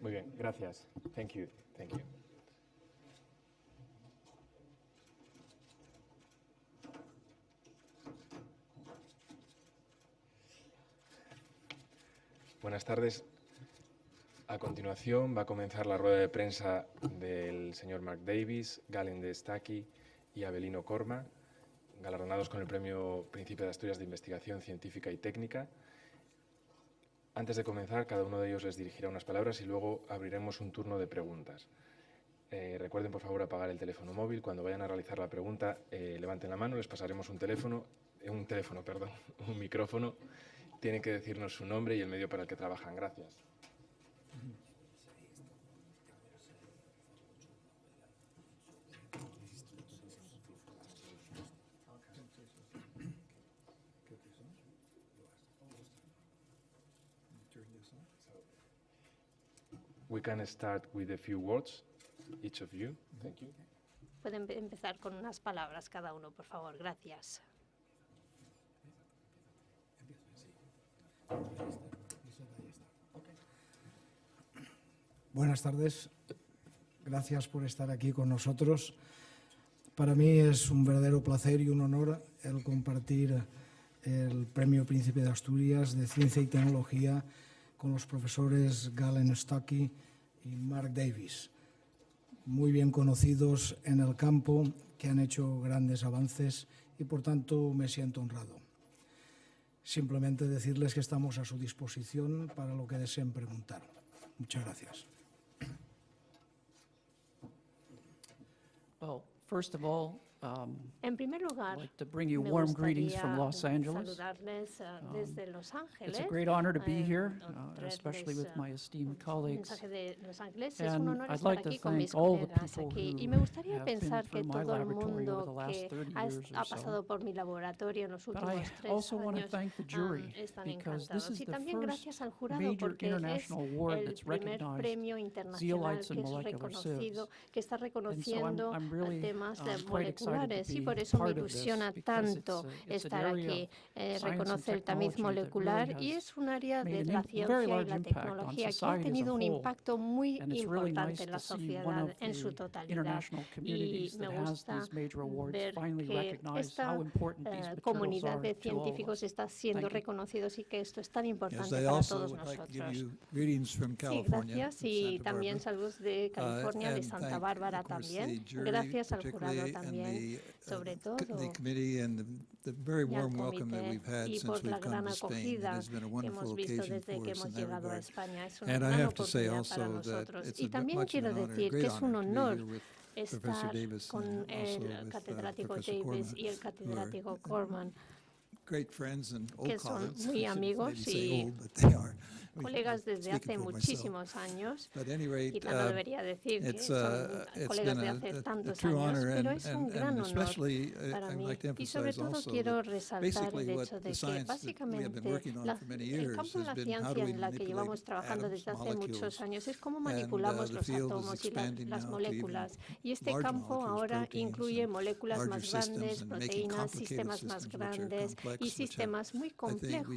Muy bien, gracias. Thank you. Thank you. Buenas tardes. A continuación va a comenzar la rueda de prensa del señor Mark Davis, Galen de Stucky y Abelino Corma, galardonados con el Premio Príncipe de Asturias de Investigación Científica y Técnica. Antes de comenzar, cada uno de ellos les dirigirá unas palabras y luego abriremos un turno de preguntas. Recuerden, por favor, apagar el teléfono móvil. Cuando vayan a realizar la pregunta, levanten la mano, les pasaremos un micrófono. Tienen que decirnos su nombre y el medio para el que trabajan. Gracias. We can start with a few words, each of you. Thank you. Pueden empezar con unas palabras cada uno, por favor. Gracias. Buenas tardes. Gracias por estar aquí con nosotros. Para mí es un verdadero placer y un honor el compartir el Premio Príncipe de Asturias de Ciencia y Tecnología con los profesores Galen Stucky y Mark Davis, muy bien conocidos en el campo, que han hecho grandes avances y, por tanto, me siento honrado. Simplemente decirles que estamos a su disposición para lo que deseen preguntar. Muchas gracias. Well, first of all, En primer lugar, I'd like to bring you me warm greetings from gustaría Los Angeles. saludarles desde Los Ángeles. It's a great honor to be here, traerles, especially with my esteemed un colleagues. mensaje de Los Ángeles. Es And un honor I'd estar like to aquí con mis thank all the colegas people aquí. Y who me gustaría have been pensar que through my todo el laboratory over the mundo last que 30 years or ha so. pasado por mi laboratorio en los But últimos I 3 also want to años thank the jury, están because this encantados. is Y the también first gracias al jurado, major porque es international award el that's primer recognized premio internacional zeolites que and es molecular sieves. reconocido, que está And so reconociendo I'm really temas quite excited moleculares. to Y be por eso me part of this, ilusiona because tanto it's an estar area aquí. of science and Reconoce el tamiz technology that molecular really y has es un área made de an la very ciencia y large la impact on tecnología que ha society as a tenido un whole. impacto muy And it's really importante nice en la to see one sociedad of en su the totalidad. international Y communities me that has gusta these major awards ver finally que recognize esta how important these materials comunidad are de to all of científicos us. está siendo Thank you. reconocidos y que esto es tan Yes, importante I para also todos would like to give nosotros. you greetings from Sí, California, gracias. Y Santa también Barbara. saludos de California, de And Santa thank, Bárbara of course, también. the jury Gracias al jurado particularly, también, and sobre the todo, committee and the very y al warm welcome that comité we've had y since por la we've come gran to Spain. It acogida has been a que wonderful hemos visto occasion desde for que us in hemos that llegado a regard. España. Es una And I gran have to say oportunidad also para that nosotros. it's Y también much of quiero an honor, a decir que great es un honor to be honor here with Professor estar Davis con and also el with catedrático Professor Davis Corman, y el who are catedrático Corman, great friends and que old son colleagues. muy I shouldn't amigos maybe say y old, but they are. colegas desde hace Speaking for myself. muchísimos años. But at any rate, Quizá no debería decir que it's son colegas de hace a tantos true años, honor, pero es un gran honor especially para I'd mí. like to Y sobre emphasize todo also quiero that resaltar basically el what hecho the de que science that we have been básicamente working on for many el years campo de has la been how do ciencia we en la que manipulate llevamos trabajando atoms, desde hace muchos molecules, años es cómo and manipulamos the los field is átomos y expanding las now to even moléculas. Y este large campo molecules, ahora proteins, incluye and moléculas larger más systems grandes, and making proteínas, complicated sistemas más systems which are grandes complex, y which have, sistemas muy I think, we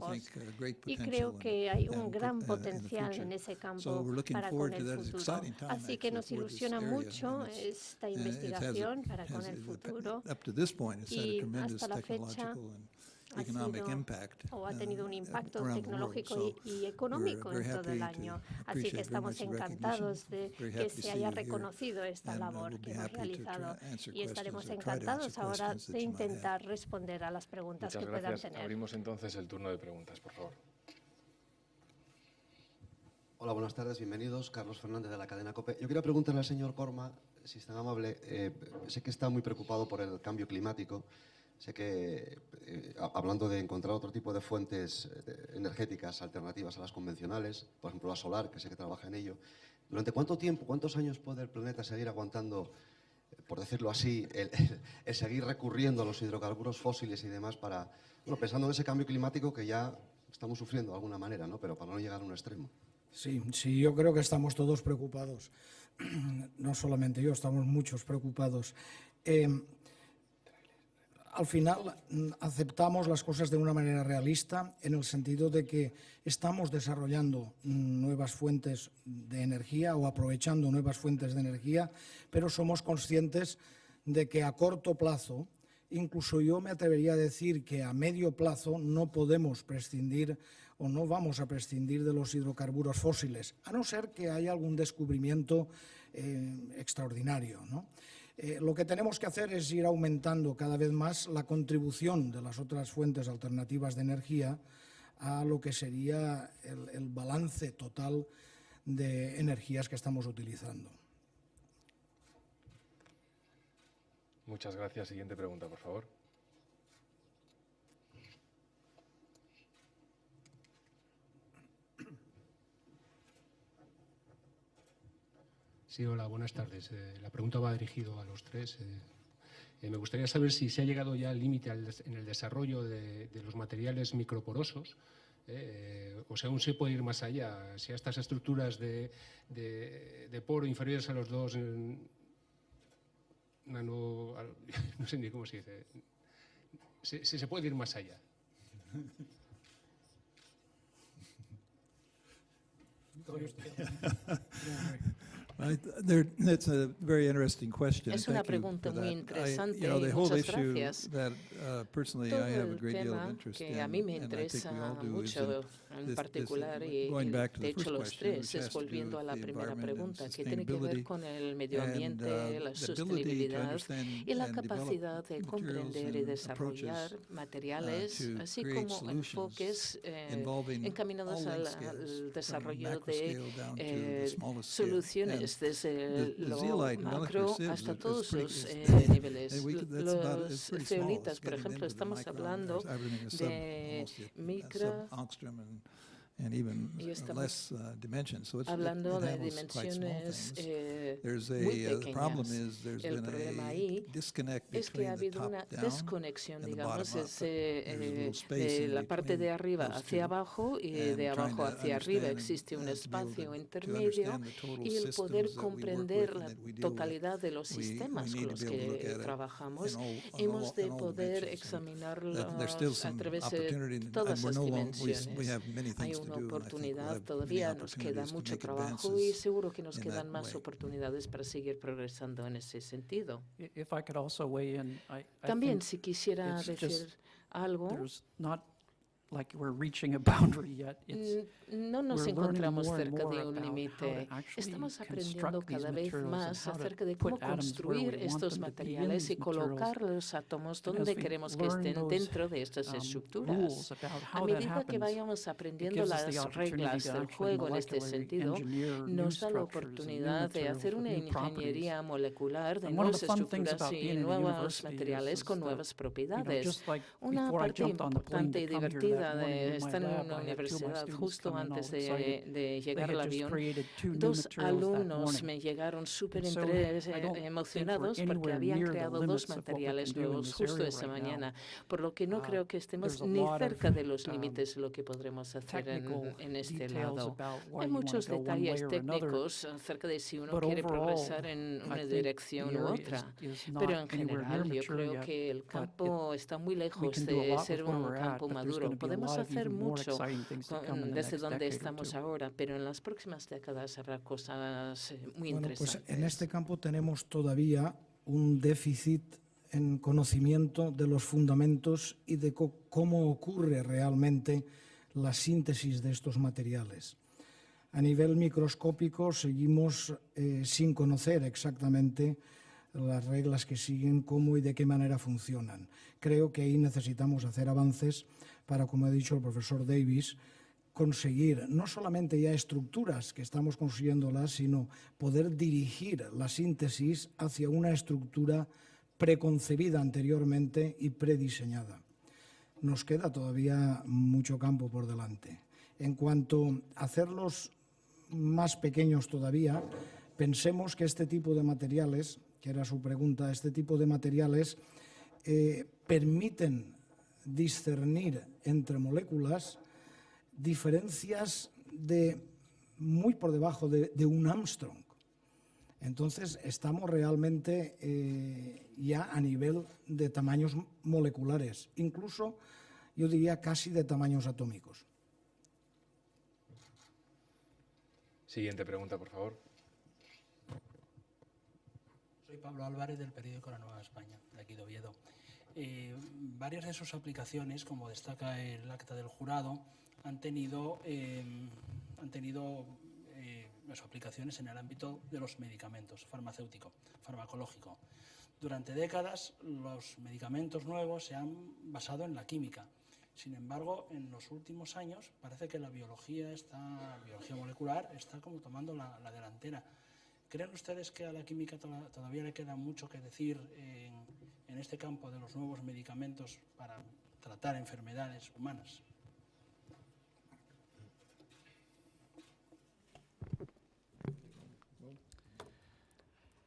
complejos. think, great Y potential creo que hay un in gran the potencial future. en ese So campo we're looking para forward con to el that. It's an futuro. exciting time, Así que actually, nos for this ilusiona area, mucho and esta it has investigación para con has el futuro. up to this point, it's had a Y tremendous hasta la fecha technological and ha economic sido impact o ha tenido un impacto around the world. tecnológico So y económico we're en very todo el happy to año. Así que appreciate very estamos much the recognition. encantados de Very que happy to se see haya you here. reconocido esta And labor we'll que be hemos happy to realizado answer y estaremos questions or try to encantados answer ahora questions that de you might have. intentar responder a las preguntas Muchas que puedan gracias. tener. Abrimos entonces el turno de preguntas, por favor. Hola, buenas tardes, bienvenidos. Carlos Fernández de la cadena COPE. Yo quería preguntarle al señor Corma, si es tan amable, sé que está muy preocupado por el cambio climático, sé que, hablando de encontrar otro tipo de fuentes energéticas alternativas a las convencionales, por ejemplo la solar, que sé que trabaja en ello, ¿durante cuánto tiempo, cuántos años puede el planeta seguir aguantando, por decirlo así, el seguir recurriendo a los hidrocarburos fósiles y demás para, bueno, pensando en ese cambio climático que ya estamos sufriendo de alguna manera, ¿no? Pero para no llegar a un extremo? Sí, sí, yo creo que estamos todos preocupados. No solamente yo, estamos muchos preocupados. Al final aceptamos las cosas de una manera realista, en el sentido de que estamos desarrollando nuevas fuentes de energía o aprovechando nuevas fuentes de energía, pero somos conscientes de que a corto plazo, incluso yo me atrevería a decir que a medio plazo, no podemos prescindir o no vamos a prescindir de los hidrocarburos fósiles, a no ser que haya algún descubrimiento extraordinario, ¿no? Lo que tenemos que hacer es ir aumentando cada vez más la contribución de las otras fuentes alternativas de energía a lo que sería el balance total de energías que estamos utilizando. Muchas gracias. Siguiente pregunta, por favor. Sí, hola, buenas tardes. La pregunta va dirigida a los tres. Me gustaría saber si se ha llegado ya al límite en el desarrollo de los materiales microporosos, o si aún se puede ir más allá, si a estas estructuras de poro inferiores a los 2 no sé ni cómo se dice, si se puede ir más allá. That's a very interesting question. Es una Thank you pregunta for muy that. interesante You know, the y whole muchas issue gracias. that personally Todo I have a el great deal of tema interest que in, a mí me and I think interesa we all do, is mucho en this, particular y going back to de the hecho first los question, tres which es has to do volviendo a with la the primera environment pregunta and que tiene que ver sustainability, con el medio ambiente, la the ability to sostenibilidad understand y la and develop capacidad de materials comprender y and desarrollar approaches materiales, to así create como solutions enfoques involving encaminados all al length scales, from desarrollo macro de scale down to the smallest scale. soluciones desde the lo zeolite and macro molecular sieves hasta is todos pretty- los is- niveles. that's about- it's Los pretty small. zeolitas, It's por getting ejemplo, into the estamos micron, hablando there's everything is de almost a micro sub-angstrom and even y estamos less dimensions. So hablando it de handles quite small dimensiones things. There's muy the problem pequeñas. is there's El been problema a ahí disconnect es que ha between the habido una top down desconexión, and the digamos, bottom up. There's a little space de in la parte de between arriba those hacia two, abajo y and de trying abajo to hacia arriba. understand, Existe un to be able espacio to intermedio understand the total y el poder systems that we work comprender with and la that we deal with. totalidad de los We sistemas need con to los be able to look que at it trabajamos. in all Hemos de dimensions, poder and examinarlos there's still a some través opportunity, de and todas we're las no long- we dimensiones. have many Hay things to una do, and I think we'll oportunidad, have many todavía nos queda opportunities to mucho make trabajo y advances seguro que nos in quedan that más way. oportunidades para seguir progresando en ese sentido. If I could also weigh in, I También, think si quisiera it's decir just algo, there's not like we're reaching a boundary yet. It's no nos we're learning encontramos more and cerca more de un about how to límite. actually Estamos aprendiendo construct these cada vez materials and más how to acerca de put cómo atoms where we construir want estos them to be in materiales y these materials. colocar los átomos And as donde we queremos que learn estén those, dentro de estas rules estructuras. about A how that medida que happens, vayamos it aprendiendo gives us the las opportunity reglas to del actually juego en este molecularly sentido, engineer new nos da la structures and new oportunidad de materials hacer with una new properties. ingeniería molecular de And one of nuevas the fun things estructuras about y being in a nuevos university materiales is con that, nuevas you know, propiedades. just like Una before I parte jumped on the plane importante y to come here divertida that morning de in my estar en lab, una I had two of my universidad students justo come in all antes excited. de They llegar had al just avión, created two new dos materials that alumnos morning. me llegaron súper And so I don't think emocionados we're porque anywhere habían near the creado limits dos of what we materiales can do in nuevos this justo area esa right now. mañana, por lo que no creo que estemos There's a ni lot of, cerca de los límites de lo que podremos hacer technical en este details lado. about why Hay you want muchos to go one way detalles or another, técnicos acerca de si uno but quiere overall, progresar en I una think dirección the u area otra. is not Pero en anywhere near general yo mature creo yet, que el but campo está muy we lejos can do a de lot with ser where un we're at, campo but there's maduro. going to be a Podemos lot of hacer even more mucho exciting things to come in the desde next donde decade or estamos two. ahora, pero en las próximas décadas habrá cosas muy Bueno, pues interesantes. en este campo tenemos todavía un déficit en conocimiento de los fundamentos y de cómo ocurre realmente la síntesis de estos materiales. A nivel microscópico seguimos sin conocer exactamente las reglas que siguen, cómo y de qué manera funcionan. Creo que ahí necesitamos hacer avances para, como ha dicho el profesor Davis, conseguir no solamente ya estructuras que estamos consiguiéndolas, sino poder dirigir la síntesis hacia una estructura preconcebida anteriormente y prediseñada. Nos queda todavía mucho campo por delante. En cuanto a hacerlos más pequeños todavía, pensemos que este tipo de materiales, que era su pregunta, este tipo de materiales permiten discernir entre moléculas diferencias de muy por debajo de un Armstrong. Entonces, estamos realmente ya a nivel de tamaños moleculares, incluso, yo diría, casi de tamaños atómicos. Siguiente pregunta, por favor. Soy Pablo Álvarez, del periódico La Nueva España, de aquí de Oviedo. Varias de sus aplicaciones, como destaca el acta del jurado, han tenido las aplicaciones en el ámbito de los medicamentos, farmacéutico, farmacológico. Durante décadas, los medicamentos nuevos se han basado en la química. Sin embargo, en los últimos años parece que la biología molecular está como tomando la delantera. ¿Creen ustedes que a la química todavía le queda mucho que decir en este campo de los nuevos medicamentos para tratar enfermedades humanas?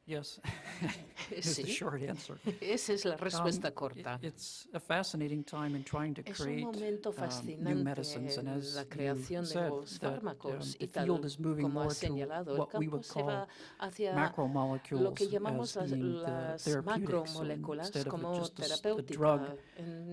Yes, is the Sí, short answer. esa es la respuesta corta. It's a fascinating time in trying to Es un create momento new fascinante medicines, and en as la you creación de said, los that fármacos the y tal field is moving como more has to señalado, el what we campo would se va call hacia macromolecules lo que llamamos as being the las therapeutics. So macromoléculas instead of como just the terapéutica. drug,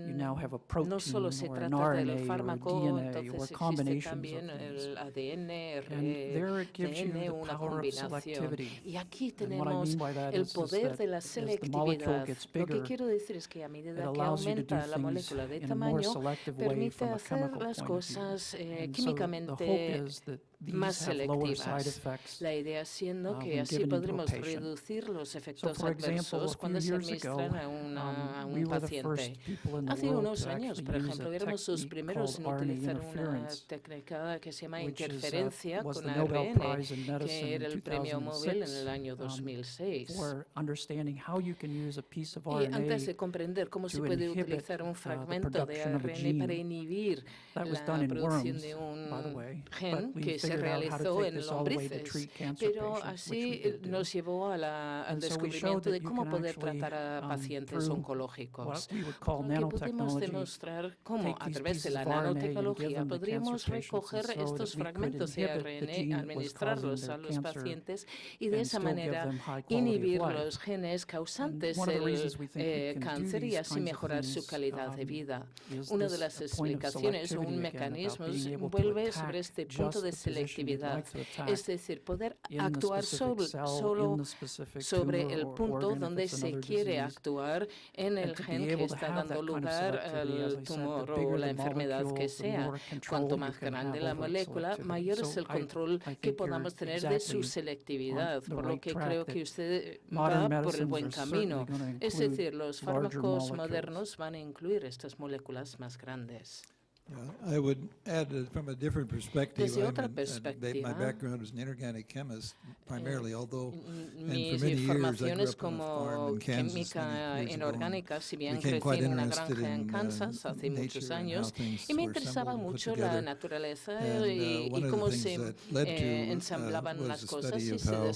you now have a protein No solo se or an trata del RNA or a fármaco, DNA or entonces existe combinations también of these. el ADN, And there it gives you RNA, the una power of combinación. selectivity. Y aquí And what I tenemos mean by that el is poder that de la as the molecule selectividad. gets Lo que bigger, quiero decir es que a it medida que allows you to do aumenta la things molécula de in a more tamaño, selective way permite from a hacer chemical las point of view. cosas And so the hope químicamente is that más these have lower side selectivas. effects La idea siendo que when así given into a podremos patient. reducir los efectos for example, adversos a cuando few se years ago, administran a we un were the first paciente. people in the Hace world unos to años, actually por use ejemplo, a éramos los technique primeros en called RNA utilizar una interference, técnica que se llama which is, interferencia was con the Nobel ARN, Prize in Medicine que era in el premio Nobel en el 2006, año 2006. for understanding how you can use a piece of Y antes RNA. de comprender cómo se to puede inhibit, utilizar un the fragmento de production of a ARN para gene. inhibir That was la done in producción worms, de by the un way, gen but we que se figured out how to realizó take en this all the way to lombrices. treat cancer Pero patients, which we así did do. nos llevó al And so we descubrimiento showed de that you cómo can poder actually, tratar a pacientes through oncológicos. what we would call Lo que pudimos nanotechnology, demostrar cómo take a these través de pieces la of RNA and give nanotecnología them to podríamos cancer patients, recoger and so estos that we could fragmentos de inhibit the gene ARN, that was causing administrarlos their a los cancer pacientes y de and esa still give manera them high quality of inhibir life. los genes causantes one of the del reasons we think we can do cáncer y these así kinds of mejorar su things, calidad de vida. is Una de this las point of explicaciones o un selectivity again, mecanismo about being able to vuelve attack sobre este punto de just the position you'd selectividad, like to attack es decir, poder in the actuar specific cell, solo in the specific sobre tumor el or punto organ if donde it's se another quiere disease. actuar en el And to be gen que able to está have dando that kind of lugar selectivity, as al I said, tumor the o bigger la the enfermedad que molecule, the sea. more control Cuanto you más can grande have la over its molécula, selectivity. mayor es So el control I que think podamos you're tener de su exactly selectividad, on the por lo right que track, creo that que usted modern va por el medicines buen are certainly camino. gonna Es include decir, los larger fármacos molecules. modernos van a incluir estas moléculas más grandes. Yeah, I would add that from a different perspective. Desde otra my perspectiva, background was an inorganic chemist primarily, although mis for many years I grew formaciones up on a farm como in Kansas química many years ago, inorgánica, si bien became crecí quite en una interested granja en in, Kansas hace muchos nature and how años things y me were interesaba assembled and put mucho la together. naturaleza And, y one of the cómo things se that led to, ensamblaban was las the cosas study y of se how,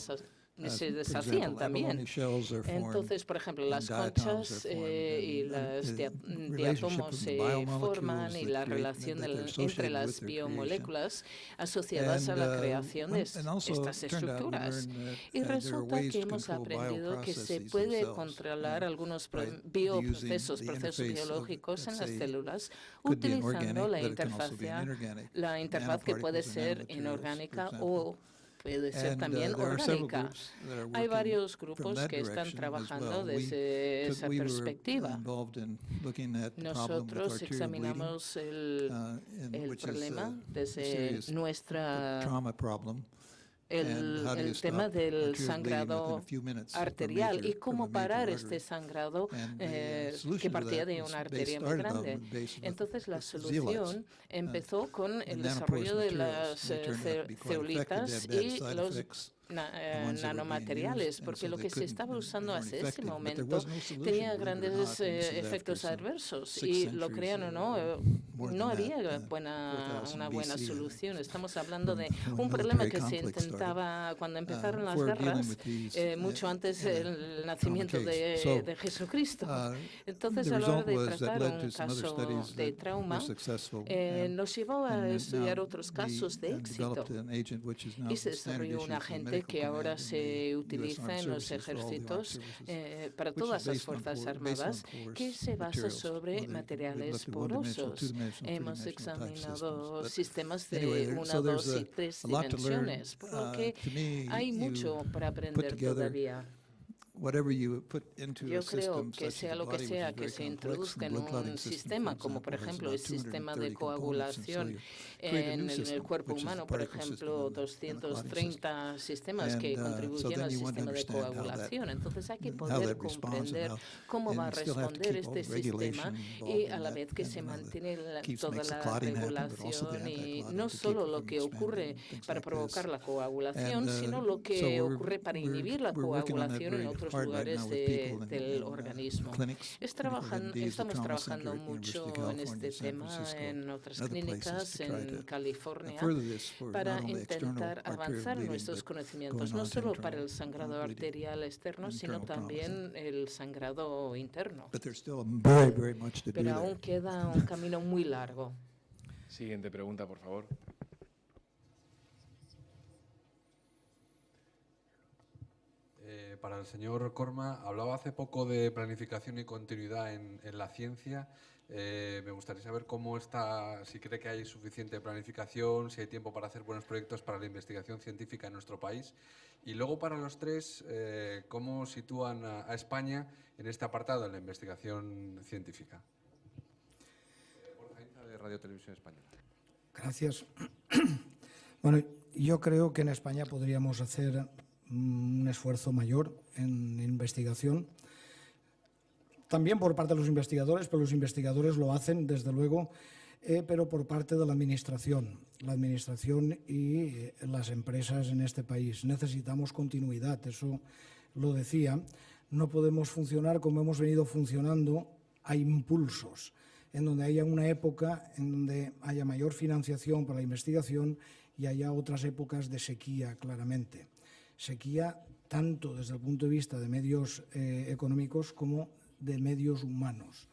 se for deshacían example, también. abalone shells are formed Entonces, por ejemplo, and las diatoms conchas are formed, y and las the relationship diátomos from the se biomolecules forman y that la create- relación that they're entre associated las with their biomoléculas asociadas a And, la creación de and also estas it turned out we estructuras. learned that, Y there are resulta ways que to hemos control aprendido que se bioprocesses puede themselves, controlar algunos by bioprocesos, using the procesos interface of, biológicos en let's las say, células, could be utilizando inorganic, la but it can also be interfaz, inorganic, la interfaz que puede nanoparticles and ser nanomaterials, inorgánica for o puede ser And, también there are several orgánica. groups that are Hay working varios from grupos that que están direction as trabajando well. desde esa we were perspectiva. involved in looking at the problem with Nosotros arterial bleeding, examinamos el which is problema a desde serious nuestra trauma problem. And how do you el stop tema del arterial bleeding sangrado within a few minutes from a arterial major- y from a cómo major parar artery? este sangrado And the, que solution to partía that de was una based- arteria muy started out grande. based with Entonces la zeolites. solución empezó con el and desarrollo de nanoporous las materials. They turned out to be quite effective. ceolitas They had bad y side los effects. nanomateriales, porque lo que se estaba usando hasta ese momento tenía grandes efectos adversos, y lo crean o no, no había una buena solución. Estamos hablando de un problema que se intentaba cuando empezaron las guerras, mucho antes del nacimiento de Jesucristo. Entonces, a la hora de tratar un caso de trauma, nos llevó a estudiar otros casos de éxito, y se desarrolló un agente que ahora se utiliza en los ejércitos para todas las fuerzas armadas, que se basa sobre materiales porosos. Hemos examinado sistemas de 1, 2 y 3 dimensiones, por lo que hay mucho para aprender todavía. Yo creo que sea lo que sea que se introduzca en un sistema, como por ejemplo el sistema de coagulación en el cuerpo humano, por ejemplo, 230 sistemas que contribuyen al sistema de coagulación. Entonces hay que poder comprender cómo va a responder este sistema, y a la vez que se mantiene toda la regulación, y no solo lo que ocurre para provocar la coagulación, sino lo que ocurre para inhibir la coagulación en otros lugares del organismo. Estamos trabajando mucho en este tema en otras clínicas en California para intentar avanzar nuestros conocimientos, no solo para el sangrado arterial externo, sino también el sangrado interno. Pero aún queda un camino muy largo. Siguiente pregunta, por favor. Para el señor Corma, hablaba hace poco de planificación y continuidad en la ciencia. Me gustaría saber cómo está, si cree que hay suficiente planificación, si hay tiempo para hacer buenos proyectos para la investigación científica en nuestro país. Y luego, para los tres, ¿cómo sitúan a España en este apartado, en la investigación científica? Borja Inza, de Radio Televisión Española. Gracias. Bueno, yo creo que en España podríamos hacer un esfuerzo mayor en investigación, también por parte de los investigadores, pero los investigadores lo hacen, desde luego, pero por parte de la administración y las empresas en este país. Necesitamos continuidad, eso lo decía. No podemos funcionar como hemos venido funcionando a impulsos, en donde haya una época en donde haya mayor financiación para la investigación y haya otras épocas de sequía, claramente. Sequía tanto desde el punto de vista de medios económicos como de medios humanos.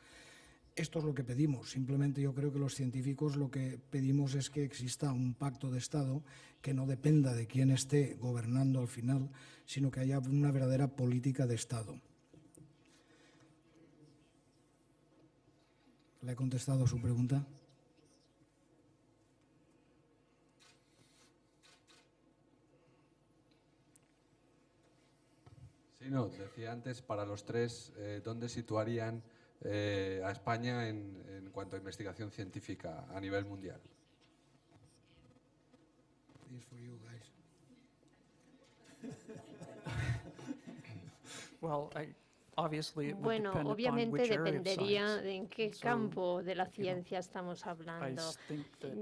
Esto es lo que pedimos. Simplemente yo creo que los científicos lo que pedimos es que exista un pacto de Estado que no dependa de quién esté gobernando al final, sino que haya una verdadera política de Estado. ¿Le he contestado a su pregunta? Sí, no, decía antes, para los tres, ¿dónde situarían a España en cuanto a investigación científica a nivel mundial? Bueno, obviamente dependería de en qué campo de la ciencia estamos hablando.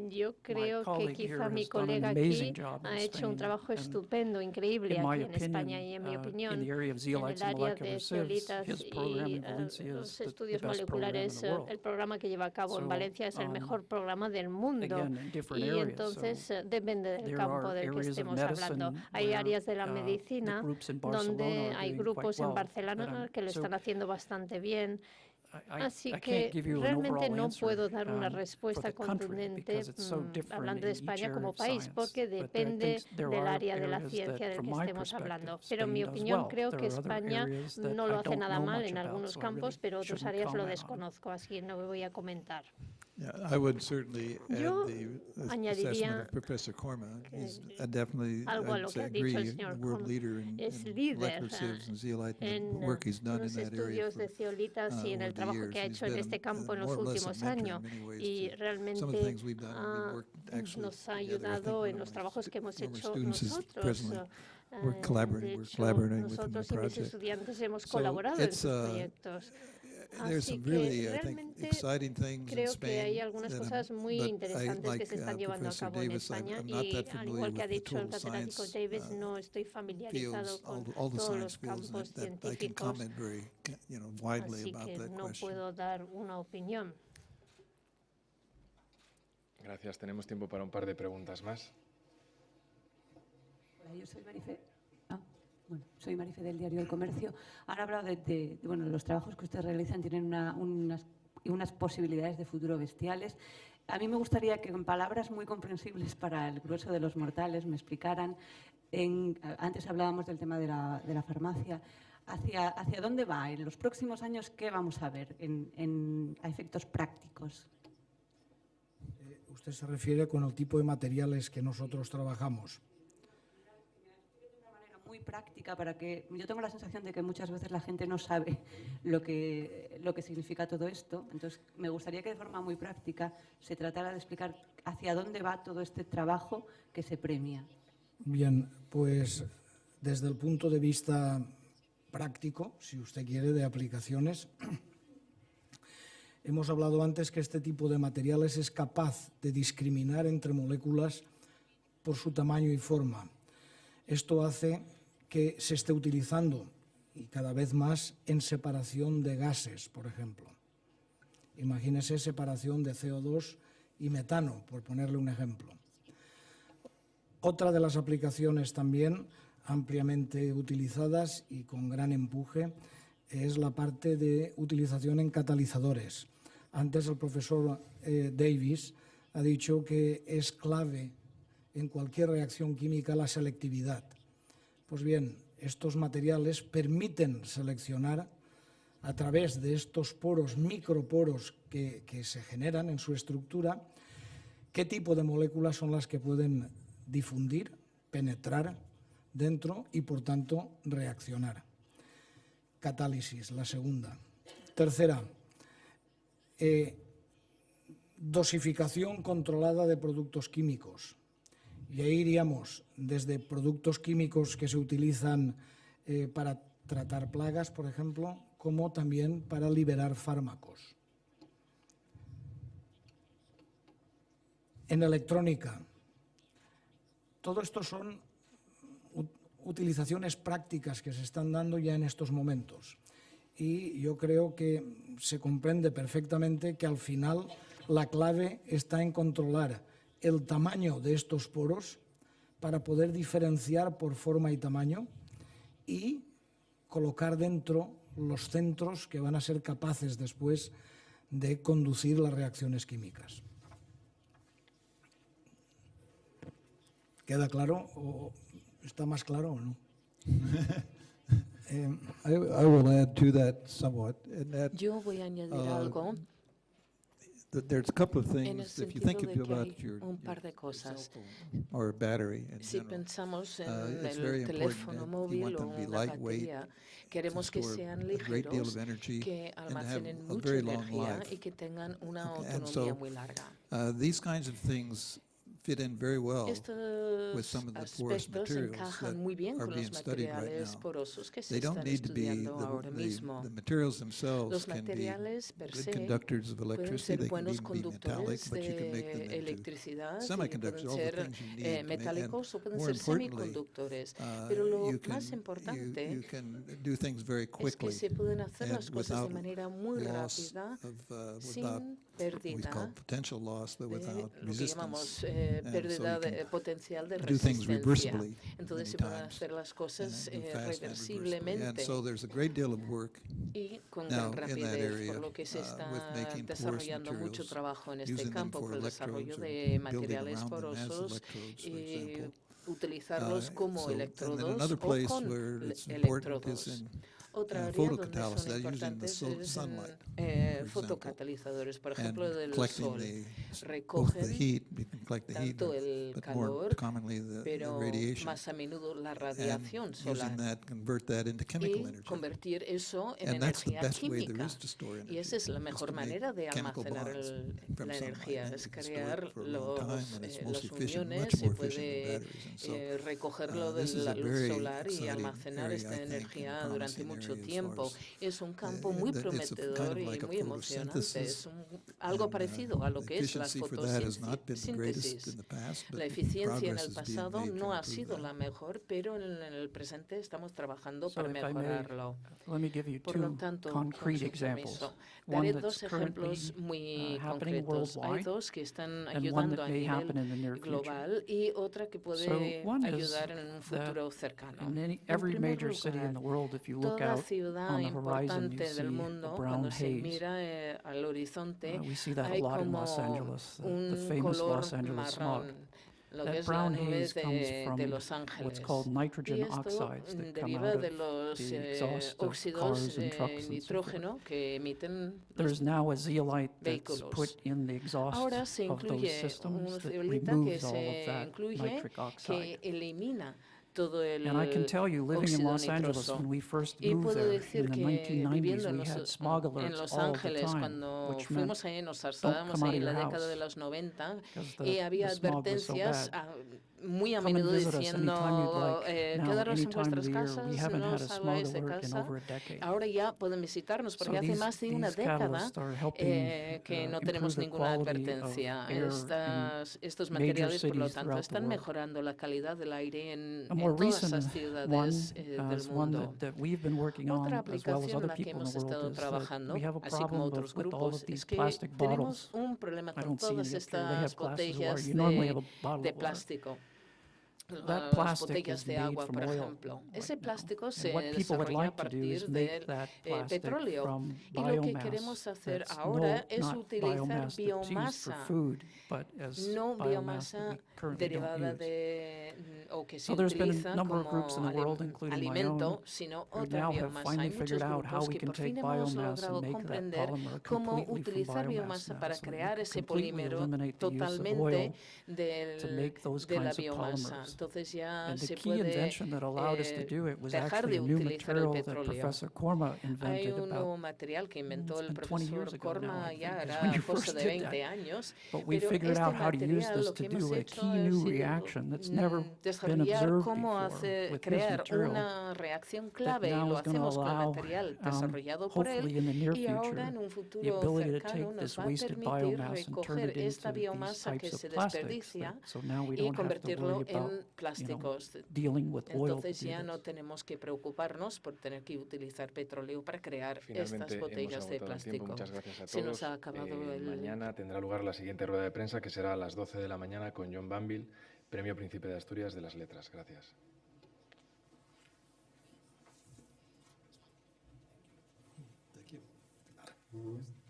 Yo creo que quizá mi colega aquí ha hecho un trabajo estupendo, increíble aquí en España, y en mi opinión, en el área de zeolitas y los estudios moleculares, el programa que lleva a cabo en Valencia es el mejor programa del mundo. Y entonces depende del campo del que estemos hablando. Hay áreas de la medicina donde hay grupos en Barcelona que lo están haciendo bastante bien. Así que realmente no puedo dar una respuesta contundente hablando de España como país, porque depende del área de la ciencia del que estemos hablando. Pero en mi opinión creo que España no lo hace nada mal en algunos campos, pero otras áreas lo desconozco, así que no me voy a comentar. Yo añadiría algo a lo que ha dicho el señor Corma. Es líder en los estudios de zeolitas y en el trabajo que ha hecho en este campo en los últimos años, y realmente nos ha ayudado en los trabajos que hemos hecho nosotros. De hecho, nosotros y mis estudiantes hemos colaborado en sus proyectos. Así que realmente creo que hay algunas cosas muy interesantes que se están llevando a cabo en España y al igual que ha dicho el catedrático Davis, no estoy familiarizado con todos los campos científicos, así que no puedo dar una opinión. Gracias. Tenemos tiempo para un par de preguntas más. Hola, yo soy Marife. Soy Marife del Diario del Comercio. Han hablado de los trabajos que ustedes realizan tienen unas posibilidades de futuro bestiales. A mí me gustaría que en palabras muy comprensibles para el grueso de los mortales me explicaran, antes hablábamos del tema de la farmacia, hacia dónde va en los próximos años, qué vamos a ver a efectos prácticos. Usted se refiere con el tipo de materiales que nosotros trabajamos. Muy práctica, para que yo tengo la sensación de que muchas veces la gente no sabe lo que significa todo esto. Entonces, me gustaría que de forma muy práctica se tratara de explicar hacia dónde va todo este trabajo que se premia. Bien, pues desde el punto de vista práctico, si usted quiere, de aplicaciones, hemos hablado antes que este tipo de materiales es capaz de discriminar entre moléculas por su tamaño y forma. Esto hace que se esté utilizando, y cada vez más, en separación de gases, por ejemplo. Imagínese separación de CO2 y metano, por ponerle un ejemplo. Otra de las aplicaciones también ampliamente utilizadas y con gran empuje es la parte de utilización en catalizadores. Antes el profesor Davis ha dicho que es clave en cualquier reacción química la selectividad. Pues bien, estos materiales permiten seleccionar a través de estos poros, microporos que se generan en su estructura, qué tipo de moléculas son las que pueden difundir, penetrar dentro y, por tanto, reaccionar. Catálisis, la segunda. Tercera, dosificación controlada de productos químicos. Y ahí iríamos desde productos químicos que se utilizan para tratar plagas, por ejemplo, como también para liberar fármacos. En electrónica, todo esto son utilizaciones prácticas que se están dando ya en estos momentos. Y yo creo que se comprende perfectamente que al final la clave está en controlar el tamaño de estos poros para poder diferenciar por forma y tamaño y colocar dentro los centros que van a ser capaces después de conducir las reacciones químicas. ¿Queda claro o está más claro o no? I will add to that somewhat. Yo voy a añadir algo. There's a couple of En el things, if you sentido think de que about hay your un par de cell cosas. phone or battery in Si general, pensamos en it's el very important teléfono that you móvil want o them to be una lightweight, batería, queremos que store sean a great deal ligeros, of energy, que and have almacenen a mucha very long energía life. y que tengan una Okay, and autonomía so, muy larga. These kinds of things fit in very well with Estos some of the porous aspectos materials that encajan muy bien are con being los studied right materiales now. porosos que se They don't están need to be estudiando ahora mismo. the materials themselves Los can be materiales per good se conductors of pueden electricity. ser They can buenos even be metallic, conductores but you can make them de into electricidad, y semiconductors, pueden all the ser things you need. metálicos o pueden more ser importantly, semiconductores. Pero lo you can, más importante you can do things very es que quickly se pueden hacer las and cosas de without manera muy loss rápida, of, without sin what we call pérdida potential loss, but de without lo que resistance. llamamos And so pérdida you can potencial de do things resistencia. reversibly Entonces many se pueden times, hacer las cosas and do fast and reversibly. And reversiblemente so there's a great deal of work y con now gran in that rapidez, area por lo que se está with making porous desarrollando mucho materials, trabajo en este using them campo for por el desarrollo electrodes or de building materiales around them as porosos electrodes, for y example. utilizarlos como And then electrodos another o place con where it's important electrodos. is in Otra área donde photocatalysis, son that's using the importantes es sunlight, en for example, fotocatalizadores, por and ejemplo, del collecting sol. both the Recogen heat, you can collect the heat, tanto el but more calor, commonly the pero radiation, más a menudo la and radiación solar, using that, convert that into chemical y energy. convertir eso en And that's the energía best way there química. is to store energy, Y esa es la is mejor to make manera de chemical almacenar bonds from la sunlight, energía, and es you can store crear it for a long time, and it's las most efficient, uniones, much se more efficient than puede batteries. And so recogerlo de this is la a luz very solar y exciting almacenar area, esta I think, and energía durante promising mucho mucho tiempo. Es un campo muy prometedor y muy emocionante. Es algo parecido a lo que es la fotosíntesis. La eficiencia en el pasado no ha sido la mejor, pero en el presente estamos trabajando para mejorarlo. Por lo tanto, con su permiso, daré dos ejemplos muy concretos. Hay dos que están ayudando a nivel global y otra que puede ayudar en un futuro cercano. En primer lugar, toda ciudad importante del mundo, cuando se mira al horizonte, hay como un color marrón. Lo que es la nube de Los Ángeles. Y esto deriva de los óxidos de nitrógeno que emiten los vehículos. Ahora se incluye una zeolita que se incluye que elimina todo el óxido nitroso. Y puedo decir que viviendo en Los Ángeles, cuando fuimos ahí, nos trasladábamos ahí en la década de los 90, y había advertencias muy a menudo diciendo quedaros en vuestras casas, no salgáis de casa. Ahora ya pueden visitarnos porque hace más de una década que no tenemos ninguna advertencia. Estos materiales, por lo tanto, están mejorando la calidad del aire en todas las ciudades del mundo. Otra aplicación en la que hemos estado trabajando, así como otros grupos, es que tenemos un problema con todas estas botellas de plástico. Las botellas de agua, por ejemplo. Ese plástico se desarrolla a partir del petróleo. Y lo que queremos hacer ahora es utilizar biomasa, no biomasa derivada de o que se utiliza como alimento, sino otra biomasa. Hay muchos grupos que por fin hemos logrado comprender cómo utilizar biomasa para crear ese polímero totalmente de la biomasa. Entonces ya se puede dejar de utilizar el petróleo. Hay un nuevo material que inventó el profesor Corma ya era cosa de 20 años, pero este material lo que hemos hecho es desarrollar cómo crear una reacción clave, y lo hacemos con material desarrollado por él, y ahora en un futuro cercano nos va a permitir recoger esta biomasa que se desperdicia y convertirlo en plásticos. Entonces ya no tenemos que preocuparnos por tener que utilizar petróleo para crear estas botellas de plástico. Muchas gracias a todos. Se nos ha acabado Mañana tendrá lugar la siguiente rueda de prensa, que será a las 12 de la mañana con John Banville, Premio Príncipe de Asturias de las Letras. Gracias. Thank you.